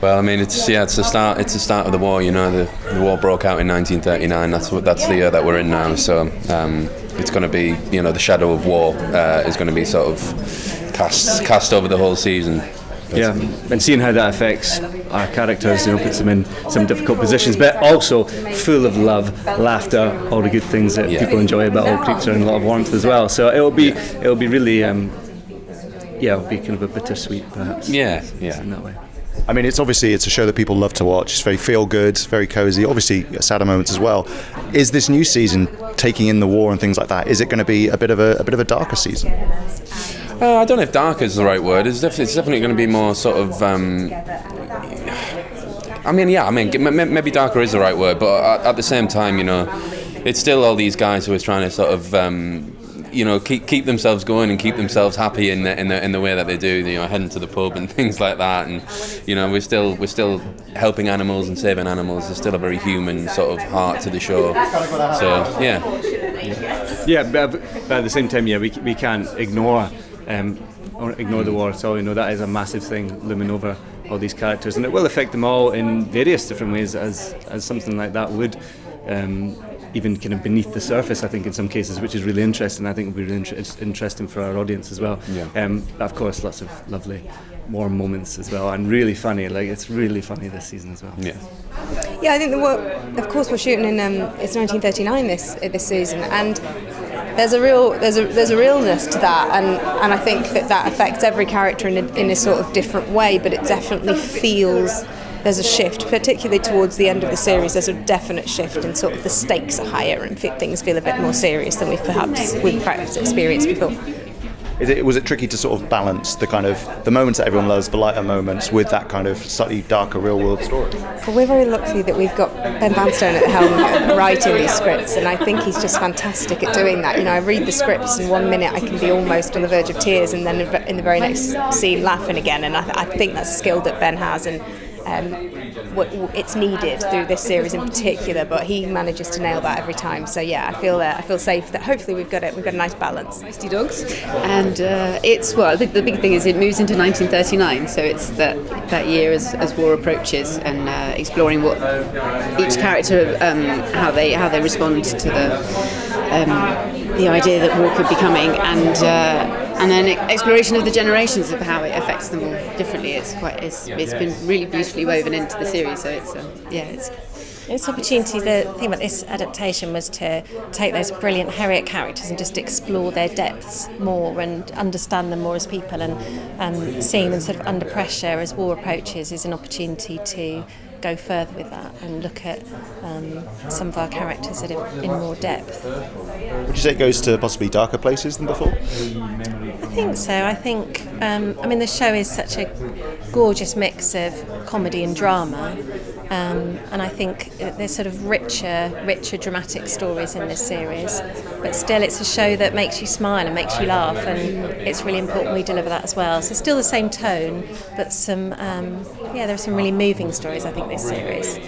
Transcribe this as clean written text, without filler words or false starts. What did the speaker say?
Well, I mean, it's the start of the war. You know, the war broke out in 1939. That's the year that we're in now. So it's going to be, the shadow of war is going to be sort of cast over the whole season. Yeah, and seeing how that affects our characters, puts them in some difficult positions, but also full of love, laughter, all the good things that people enjoy about Old Creeps, and a lot of warmth as well. So it'll be really, it'll be kind of a bittersweet, perhaps. Yeah. In that way. I mean, it's a show that people love to watch. It's very feel good, very cozy. Obviously, sadder moments as well. Is this new season taking in the war and things like that? Is it going to be a bit of a darker season? I don't know if darker is the right word. It's definitely going to be more sort of. Maybe darker is the right word, but at the same time, it's still all these guys who are trying to sort of. Keep themselves going and keep themselves happy in the way that they do. Heading to the pub and things like that, and we're still helping animals and saving animals. There's still a very human sort of heart to the show. So yeah, but at the same time, we can't ignore the war at all. That is a massive thing looming over all these characters, and it will affect them all in various different ways, as something like that would. Even kind of beneath the surface, I think, in some cases, which is really interesting. I think will be really interesting for our audience as well. Yeah. Of course, lots of lovely warm moments as well, and really funny. It's really funny this season as well. Yeah. Yeah, I think of course we're shooting in it's 1939 this season, and there's a realness to that, and I think that affects every character in a sort of different way, but it definitely feels. There's a shift, particularly towards the end of the series. There's a definite shift, and sort of the stakes are higher, and things feel a bit more serious than we've perhaps experienced before. Was it tricky to sort of balance the kind of the moments that everyone loves, the lighter moments, with that kind of slightly darker real world story? Well, we're very lucky that we've got Ben Vanstone at the helm writing these scripts, and I think he's just fantastic at doing that. I read the scripts, and 1 minute I can be almost on the verge of tears, and then in the very next scene laughing again. And I think that's a skill that Ben has, and it's needed through this series in particular, but he manages to nail that every time. So yeah, I feel safe that hopefully we've got a nice balance. Feisty dogs, and the big thing is it moves into 1939, so it's that year as war approaches, and exploring what each character how they respond to the idea that war could be coming, and then exploration of the generations of how it affects them all differently. It's been really beautifully woven into the series, so This opportunity, the thing about this adaptation was to take those brilliant Harriet characters and just explore their depths more and understand them more as people, and seeing them sort of under pressure as war approaches is an opportunity to go further with that and look at some of our characters in more depth. Would you say it goes to possibly darker places than before? I think so. I think, the show is such a gorgeous mix of comedy and drama, and I think there's sort of richer dramatic stories in this series, but still it's a show that makes you smile and makes you laugh, and it's really important we deliver that as well. So still the same tone, but there are some really moving stories, I think, this series.